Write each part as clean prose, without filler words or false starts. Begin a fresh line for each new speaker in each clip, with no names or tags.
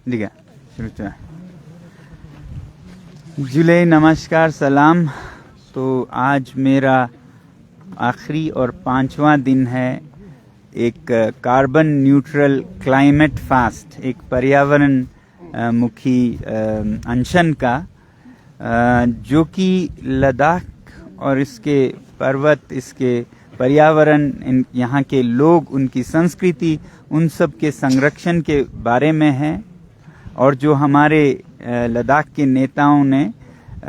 दिगा शुरू से जुले नमस्कार सलाम। तो आज मेरा आखिरी और 5वां दिन है एक कार्बन न्यूट्रल क्लाइमेट फास्ट, एक पर्यावरण मुखी अनशन का, जो कि लद्दाख और इसके पर्वत, इसके पर्यावरण, यहाँ के लोग, उनकी संस्कृति, उन सब के संरक्षण के बारे में है। और जो हमारे लद्दाख के नेताओं ने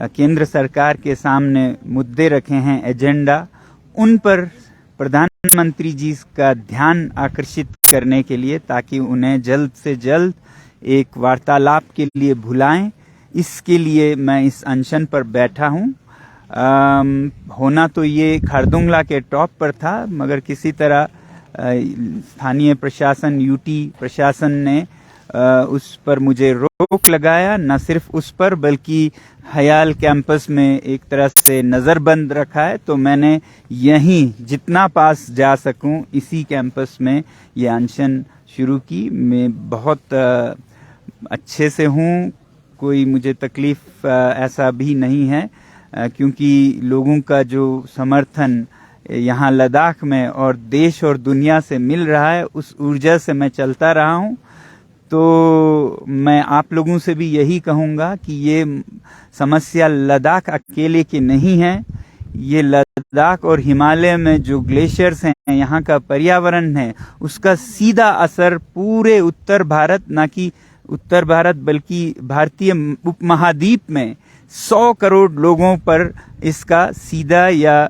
केंद्र सरकार के सामने मुद्दे रखे हैं, एजेंडा, उन पर प्रधानमंत्री जी का ध्यान आकर्षित करने के लिए, ताकि उन्हें जल्द से जल्द एक वार्तालाप के लिए बुलाएं। इसके लिए मैं इस अनशन पर बैठा हूं। होना तो ये खारदुंगला के टॉप पर था, मगर किसी तरह स्थानीय प्रशासन, यूटी प्रशासन ने उस पर मुझे रोक लगाया। न सिर्फ उस पर, बल्कि हयाल कैंपस में एक तरह से नज़रबंद रखा है। तो मैंने यहीं जितना पास जा सकूं, इसी कैंपस में ये अनशन शुरू की। मैं बहुत अच्छे से हूं, कोई मुझे तकलीफ ऐसा भी नहीं है, क्योंकि लोगों का जो समर्थन यहाँ लद्दाख में और देश और दुनिया से मिल रहा है, उस ऊर्जा से मैं चलता रहा हूँ। तो मैं आप लोगों से भी यही कहूँगा कि ये समस्या लद्दाख अकेले की नहीं है। ये लद्दाख और हिमालय में जो ग्लेशियर्स हैं, यहाँ का पर्यावरण है, उसका सीधा असर पूरे उत्तर भारत, ना कि उत्तर भारत बल्कि भारतीय उपमहाद्वीप में 100 करोड़ लोगों पर इसका सीधा या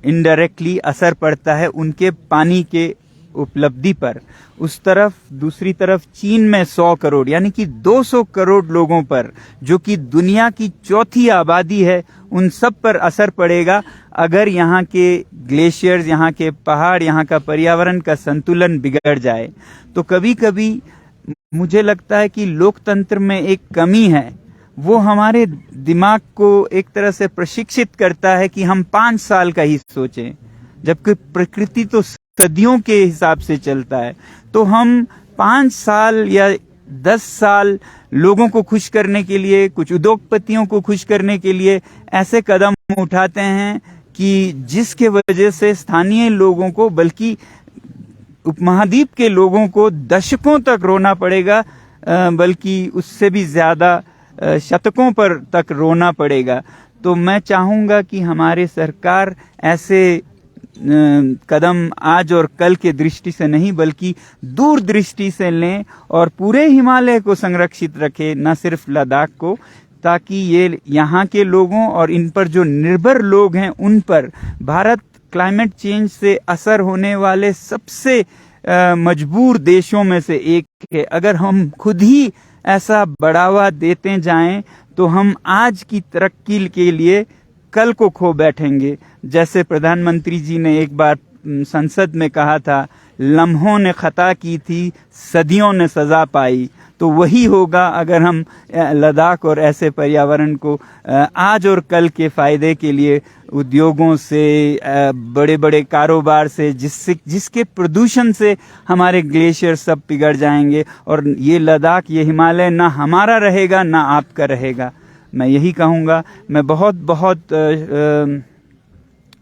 इनडायरेक्टली असर पड़ता है, उनके पानी के उपलब्धि पर। उस तरफ, दूसरी तरफ चीन में 100 करोड़, यानी कि 200 करोड़ लोगों पर, जो कि दुनिया की चौथी आबादी है, उन सब पर असर पड़ेगा अगर यहाँ के ग्लेशियर्स, यहाँ के पहाड़, यहाँ का पर्यावरण का संतुलन बिगड़ जाए। तो कभी कभी मुझे लगता है कि लोकतंत्र में एक कमी है। वो हमारे दिमाग को एक तरह से प्रशिक्षित करता है कि हम 5 साल का ही सोचें, जबकि प्रकृति तो सदियों के हिसाब से चलता है। तो हम 5 साल या 10 साल लोगों को खुश करने के लिए, कुछ उद्योगपतियों को खुश करने के लिए ऐसे कदम उठाते हैं कि जिसके वजह से स्थानीय लोगों को, बल्कि उपमहाद्वीप के लोगों को दशकों तक रोना पड़ेगा, बल्कि उससे भी ज्यादा शतकों पर तक रोना पड़ेगा। तो मैं चाहूंगा कि हमारे सरकार ऐसे कदम आज और कल के दृष्टि से नहीं, बल्कि दूर दृष्टि से लें और पूरे हिमालय को संरक्षित रखे, न सिर्फ लद्दाख को, ताकि ये यहाँ के लोगों और इन पर जो निर्भर लोग हैं, उन पर भारत क्लाइमेट चेंज से असर होने वाले सबसे मजबूर देशों में से एक है। अगर हम खुद ही ऐसा बढ़ावा देते जाएं, तो हम आज की तरक्की के लिए कल को खो बैठेंगे। जैसे प्रधानमंत्री जी ने एक बार संसद में कहा था, लम्हों ने खता की थी, सदियों ने सजा पाई। तो वही होगा अगर हम लद्दाख और ऐसे पर्यावरण को आज और कल के फायदे के लिए, उद्योगों से, बड़े बड़े कारोबार से, जिसके प्रदूषण से हमारे ग्लेशियर सब पिघल जाएंगे, और ये लद्दाख, ये हिमालय ना हमारा रहेगा ना आपका रहेगा। मैं यही कहूँगा। मैं बहुत बहुत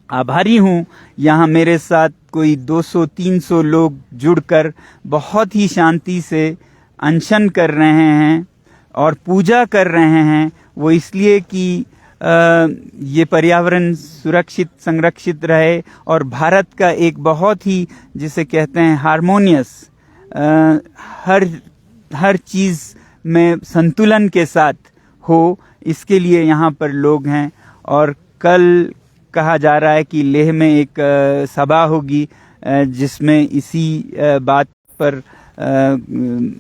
आभारी हूँ। यहाँ मेरे साथ कोई 200-300 लोग जुड़कर बहुत ही शांति से अनशन कर रहे हैं और पूजा कर रहे हैं। वो इसलिए कि ये पर्यावरण सुरक्षित, संरक्षित रहे और भारत का एक बहुत ही, जिसे कहते हैं, हार्मोनियस, हर चीज़ में संतुलन के साथ हो, इसके लिए यहाँ पर लोग हैं। और कल कहा जा रहा है कि लेह में एक सभा होगी, जिसमें इसी बात पर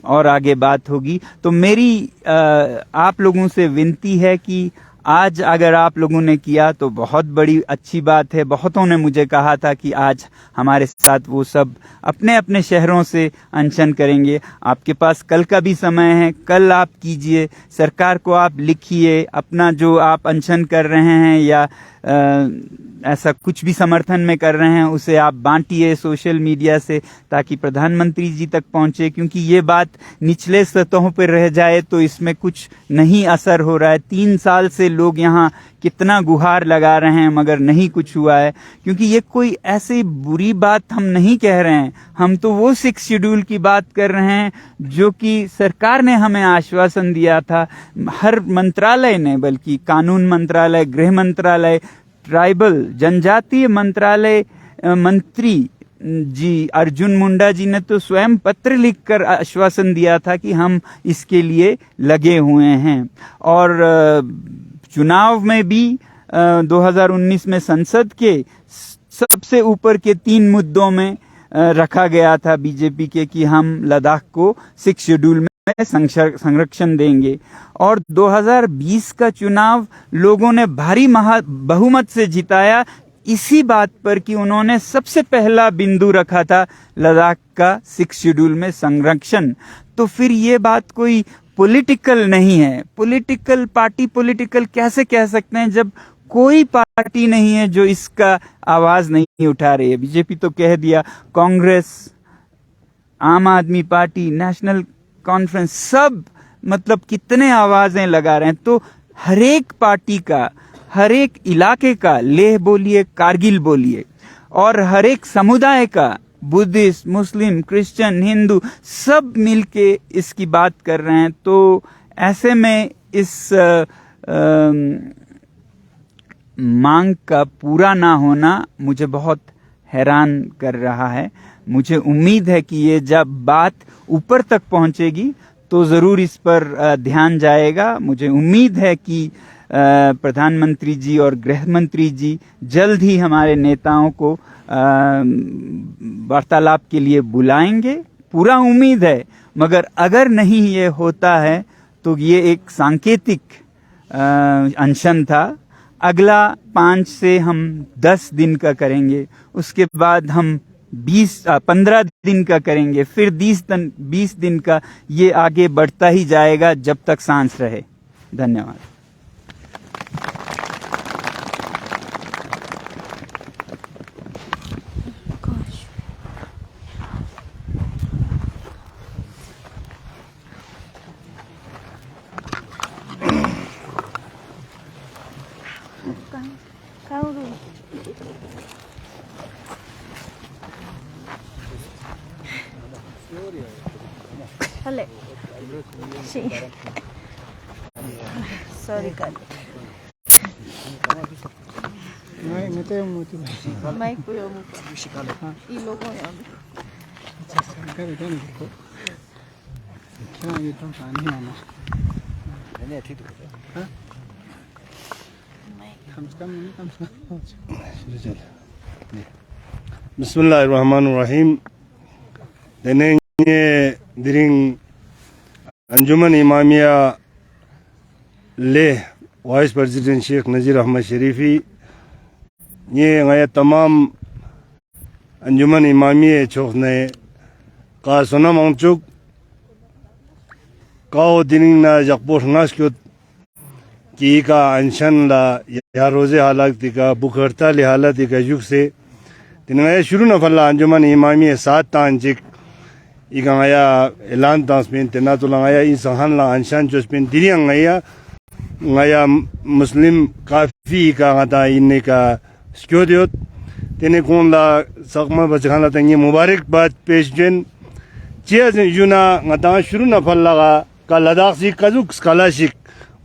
और आगे बात होगी। तो मेरी आप लोगों से विनती है कि आज अगर आप लोगों ने किया तो बहुत बड़ी अच्छी बात है। बहुतों ने मुझे कहा था कि आज हमारे साथ वो सब अपने अपने शहरों से अनशन करेंगे। आपके पास कल का भी समय है, कल आप कीजिए। सरकार को आप लिखिए अपना जो आप अनशन कर रहे हैं या ऐसा कुछ भी समर्थन में कर रहे हैं उसे आप बांटिए सोशल मीडिया से ताकि प्रधानमंत्री जी तक पहुंचे, क्योंकि ये बात निचले सतहों पर रह जाए तो इसमें कुछ नहीं असर हो रहा है। 3 साल से लोग यहाँ कितना गुहार लगा रहे हैं मगर नहीं कुछ हुआ है, क्योंकि ये कोई ऐसी बुरी बात हम नहीं कह रहे हैं। हम तो वो 6 शेड्यूल की बात कर रहे हैं जो कि सरकार ने हमें आश्वासन दिया था, हर मंत्रालय ने, बल्कि कानून मंत्रालय, गृह मंत्रालय, ट्राइबल जनजातीय मंत्रालय मंत्री जी अर्जुन मुंडा जी ने तो स्वयं पत्र लिखकर आश्वासन दिया था कि हम इसके लिए लगे हुए हैं। और चुनाव में भी 2019 में संसद के सबसे ऊपर के 3 मुद्दों में रखा गया था बीजेपी के कि हम लद्दाख को 6 शेड्यूल में संरक्षण देंगे। और 2020 का चुनाव लोगों ने भारी बहुमत से जिताया इसी बात पर कि उन्होंने सबसे पहला बिंदु रखा था लद्दाख का 6 शेड्यूल में संरक्षण। तो फिर ये बात कोई पॉलिटिकल नहीं है। पॉलिटिकल पार्टी पॉलिटिकल कैसे कह सकते हैं जब कोई पार्टी नहीं है जो इसका आवाज नहीं उठा रही है। बीजेपी तो कह दिया, कांग्रेस, आम आदमी पार्टी, नेशनल कॉन्फ्रेंस, सब मतलब कितने आवाजें लगा रहे हैं। तो हर एक पार्टी का, हर एक इलाके का, लेह बोलिए, कारगिल बोलिए, और हर एक समुदाय का, बुद्धिस्ट, मुस्लिम, क्रिश्चियन, हिंदू, सब मिलके इसकी बात कर रहे हैं। तो ऐसे में इस मांग का पूरा ना होना मुझे बहुत हैरान कर रहा है। मुझे उम्मीद है कि ये जब बात ऊपर तक पहुंचेगी तो जरूर इस पर ध्यान जाएगा। मुझे उम्मीद है कि प्रधानमंत्री जी और गृह मंत्री जी जल्द ही हमारे नेताओं को वार्तालाप के लिए बुलाएंगे, पूरा उम्मीद है। मगर अगर नहीं ये होता है तो ये एक सांकेतिक अनशन था। अगला 5 से हम 10 दिन का करेंगे, उसके बाद हम 15 दिन का करेंगे, फिर 20 दिन का। ये आगे बढ़ता ही जाएगा जब तक सांस रहे। धन्यवाद।
Sí. Sorry, Kal. Mic po yung mukha. Ilo ko yan.
Bismillahirrahmanirrahim. Denenge diring अंजुमन Imamia Leh vice president Sheikh नज़ीर अहमद शरीफी ये गया तमाम अंजुमन इमामिया चौखने का सोना मंचुक काओ दिनिंग ना जकपोर नाश क्यों की का अंशन ला या रोज़े हालत का बुखरता ले हालत का युग से दिनगा शुरू न फल्ला अंजुमन इमामिया 7 तांजिक इकांगाया एलान तांसपिन तेना तो लगाया इस हन ला अंशान जोस्पिन दिरियांग गाया मुस्लिम काफी का गाता इन्ने का स्क्योदियोत तेने कौन ला सकमा बचखान ला तंगे मुबारकबाद पेश जन चीज़ युना गाता शुरू न फल लगा का लद्दाख सी कजुक स्कॉलरशिप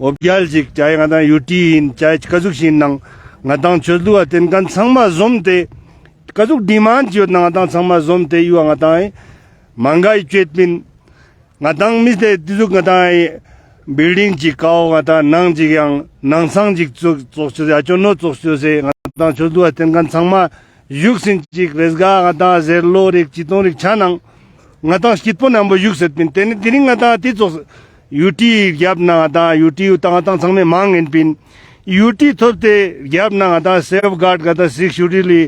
ओबियाल जिक चाहे गाता यूटीन चाहे कजुक शिनंग गाता चुदलु अतेन kan sangma zomte kazuk demand jot na गाता sangma zomte yu गाता महंगाई चेतपिन नतांग मिसले दिजुक नताई बिल्डिंग जिकाओ नता नंग जियांग नंगसंग जिक चोक्चो से अचोनो चोक्चो से नता चोदु अतेंगन संगमा युक्सिन जिक रेजगा नता जेरलो रिक चितों रिक छानंग नता स्किटपो नंबो युक्सेतपिन तेने दिनिंग नता तिचो यूटी ग्याप ना नता यूटी उतांगतांग संगमे मांग इनपिन यूटी थोपते ग्याप ना नता सेफ गार्ड नता सिक्स यूटीली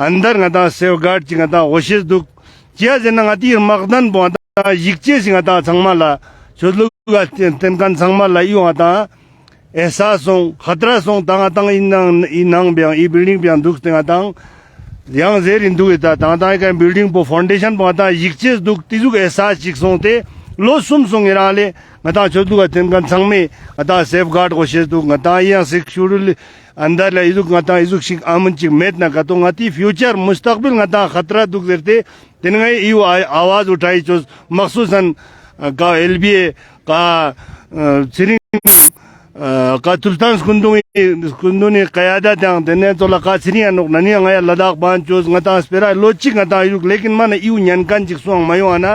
अंदर नता सेफ गार्ड चिंग नता ओशिस दुक जिया जना गाती मगदन बोता यिक्चे सिंगाता संगमाला चोदलुगा तेनकान संगमाला यु आता एहसास हो खतरा सो तांगा तांगा इनांग बियांग ई बिल्डिंग बियांग दुख तेंगा तांग yang zer indu ita tang ka building po foundation po ata yikches duk tizuk ehsas chiksong te lo sum song irale ngata chodu ga ten kan sangme ata safeguard ko shes duk ngata ya security andar la izuk ngata izuk shik amun chik met na ka to ngati future mustaqbil ngata khatra duk zerte ten ngai iu आवाज उठाई चोस मखसूसन का LBA का सिरिंग का सुल्तान कुंदुनी कयादा त्यां तेने तो लका सिरिया नुक ननी अंगाया लद्दाख बांध चोस ngata spera lochik ngata yuk लेकिन माने इउ न्यानकान चिक सुंग मायो आना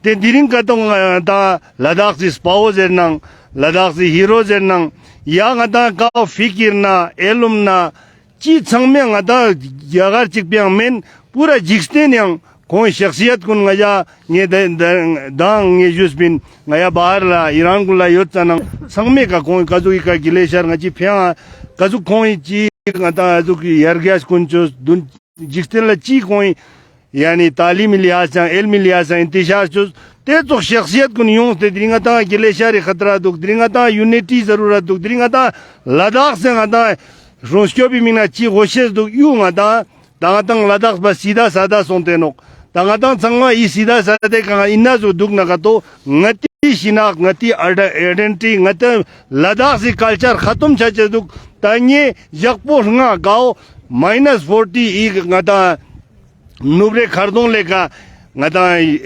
ते दिरिंग का तो ngata लद्दाख से स्पाओ जेरनंग लद्दाख से हीरो जेरनंग या ngata का फिकिर ना एलुम ना ची छंगमे ngata यागार चिक बियांग मेन पूरा जिक्सते न्यांग कोई शख्सियत कुन ngaya ये दांग ये जुस बिन ngaya बाहर ला ईरान कुला योत्सानंग संगमे का कोई कजुकी का गिलेशर ngची फ्या कजु कोई ची ngata जुकी यरगयास कुंचोस दुन जिक्सतेन ला ची कोई यानी तालीमी लिहाज से इल्मी लिहाज से इंतशार चोस ते तो शख्सियत कुन यूं ते दिरिंगा ता गिलेशर खतरा दुख दिरिंगा ता यूनिटी जरूरत दुख दिरिंगा ता लद्दाख से ngata रोस्क्यो भी मिना ची गोशेस दुख यूं ngata तांगातंग लद्दाख बस सीधा साधा सोंते नोक तांगातंग संगमा ई सीधा साधे का इन्ना जो दुख नका तो ngati शिनाक ngati identity ngati Ladakh से कल्चर खत्म छचे दुख तांगे जगपो nga गाओ -40 ई ngata नुब्रे खरदों लेका ngata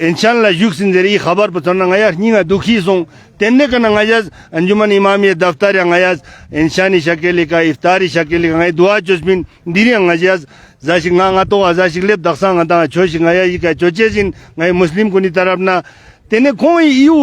इंशाल्लाह युक्सिन जरी खबर पतना ngaya निंगा दुखी सों तेने का ngaya अंजुमन इमामी दफ्तर ngaya इंसानी शकेले का इफ्तारी शकेले ngaya दुआ जस्मिन दिरी ngaya जाशिक nga तो जाशिक लेब दक्सा ngata छोशिक ngaya ई का चोचेजिन ngaya मुस्लिम कुनी तरफ ना तेने कोई यू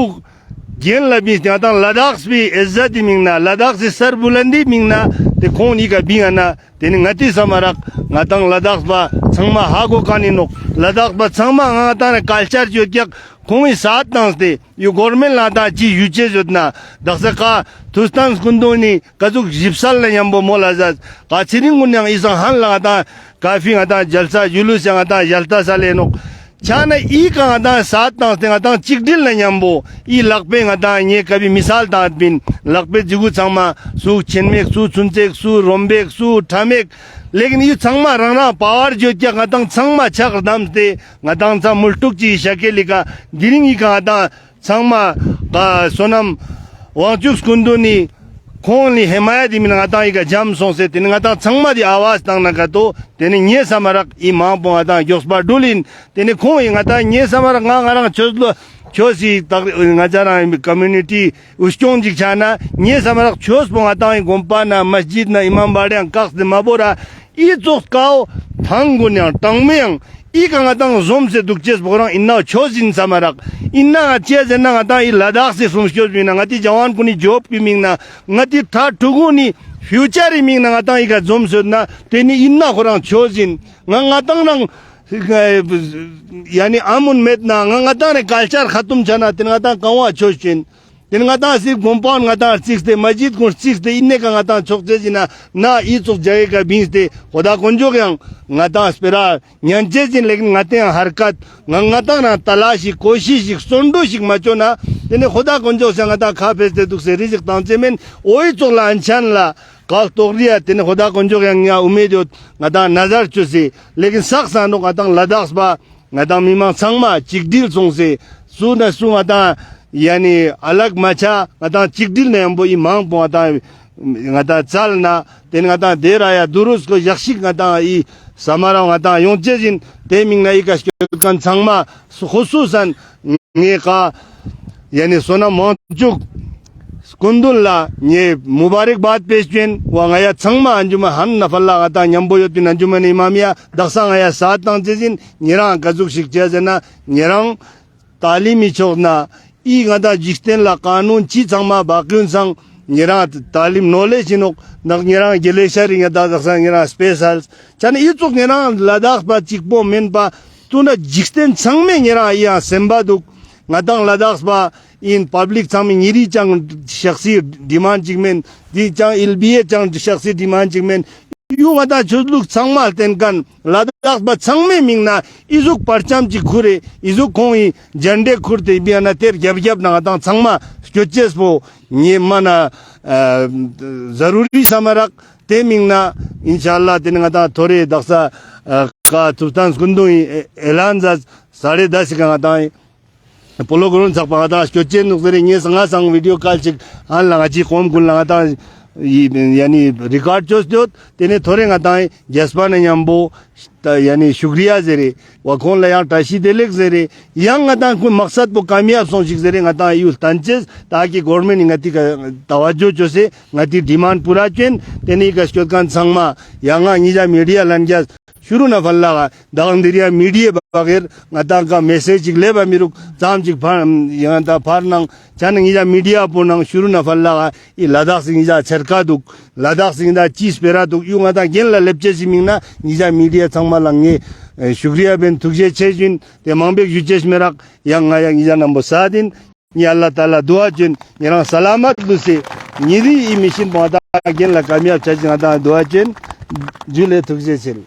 गेन लबी त्याता लद्दाख भी इज्जत मिंगना लद्दाख से सर बुलंदी मिंगना ते कोन ई का बिंगना तेने ngati समारक ngatang लद्दाख बा संगमा हागो कानी नो लद्दाख बा संगमा ngata ने कल्चर जो क्या कोई साथ नास्ते यो गवर्नमेंट लाता जी यूचे जोतना दक्सका तुस्तान कुंदोनी कजुक जिप्सल ने यंबो मोलाजत काचिरिंग गुन्यांग इसा हान लगाता काफी ngata जलसा जुलूस ngata जलता साले नो चाना ई का ngata साथ नास्ते ngata चिकदिल ने यंबो ई लकपे ngata ये कभी मिसाल दात बिन लकपे जुगु संगमा सु छिनमेक सु चुनचेक सु रोम्बेक सु ठामेक लेकिन ये संगमा रंगना पावर जो क्या ngata संगमा छक दम से ngata सा मुल्टुक ची शकेली का दिरिंगी का ngata संगमा का सोनम वांचुक्स कुंदुनी खोनी हिमायत दिमिन ngata ई का जम सो से तिन ngata संगमा दी आवाज तंग न का तो तेने ये समरक ई मां पो ngata योसबा डुलिन तेने खोई ngata ये समरक ngang चोजलो chosi ngajara community ushon jikchana nye samarak chos po ngata gompa na masjid na imam bade ang kaks de mabora I zok kao thangunya tangmeng I ka ngata zom se dukches borang inna chosin samarak inna che jena ngata I ladakh se sumskyo bina ngati jawan kuni job pi mingna ngati tha thuguni future mingna ngata I ka zom se na teni inna khorang chosin ngata nang यानी आमुन में ना ngata ने culture खत्म छना तिन ngata कवा छोचिन तिन ngata सिर्फ कंपाउंड ngata सिक्स दे मस्जिद को सिक्स दे इन्ने का ngata छोकजे जिना ना ई चोक जगह का बीच दे खुदा कुंजो के ngata स्पेरा न्यांचे जिन लेकिन ngate हरकत ngata ना तलाशी कोशिश सोंडो शिक मचो ना तिने खुदा कुंजो से ngata खा फेस दे दुख से रिजिक तांचे में ओई चोला अंशान ला काल तोगरिया तेने खुदा कुंजो के या उम्मीद हो ngata नजर चुसी लेकिन सख्त आनो ngata लद्दाख बा ngata मीमा संगमा चिकदिल सोंग से सु न सु ngata यानी अलग मचा ngata चिकदिल ने हमबो ई मांग पो ngata चाल ना तेने ngata देर आया दुरुस को यक्षिक ngata ई समारा ngata योंचे जिन तेमिंग ना ई का kan संगमा खुसूसन ने का यानी सोना मोचुक कुंदुल्ला ये मुबारकबाद पेश किन वंगाया संगमा अंजुमा हम नफल्ला गाता न्यम्बो योतिन अंजुमन इमामिया दक्सा गाया सात तांजेजिन निरा गजुक शिक्षा जना निरंग तालीमी छोना ई गाता जिस्तेन ला कानून ची संगमा बाकियुन संग निरा तालीम नॉलेज इनोक नग निरा गिलेशरी गाता दक्सा निरा स्पेशल्स चने ई चोक निरा लद्दाख बा चिकबो मेन बा तुना जिस्तेन संग में निरा या सेंबादुक ngadang ladakh ba in public saming iri chang shakhsi demand jingmen di chang ilbiye chang shakhsi demand jingmen yu ngata chudluk changmal tenkan Ladakh ba changme mingna izuk parcham chi khure izuk khoi jande khurte biana ter gyab na ngata changma skyoches bo ni mana zaruri samarak te mingna inshallah ten ngata thore daksa ka sultan gundui elan za 10:30 ka ngata polo gurun sakpa ngata skyochen nukre nge sanga sang video call chik an langa chi kom gun langa यानी record चोस जोत तेने थोड़े ngata Jaspa ने यम्बो यानी शुक्रिया जेरे वखोन ला yang tashi delek zere yang ngata कोई मकसद को कामयाब सोचिक जेरे ngata यू तंचेस ताकि गवर्नमेंट ngati का तवज्जो जोसे ngati डिमांड पूरा चेन तेने का स्कोटकान संगमा yang ngiजा मीडिया लनजा शुरू न फल्ला दागंदिरिया मीडिया बगैर ngata का मैसेज लेबा मिरु जाम चिक yang ta फारनंग चान ngiजा मीडिया पोनंग शुरू न फल्ला इ लद्दाख सिंगिजा छरका दुक लद्दाख सिंगिजा चीज पेरा दुक यू ngata गेन ला लेपचे सिमिंगना ngiजा मीडिया संगमा लंगे शुक्रिया बेन तुझे चेजिन ते मंबे युचेस मेरा yang ngiजा नंबर 7 दिन ni Allah Taala dua jen yang selamat lusi nyiri i mission pada gen la kami ab chajin ada dua jen jule tukje sel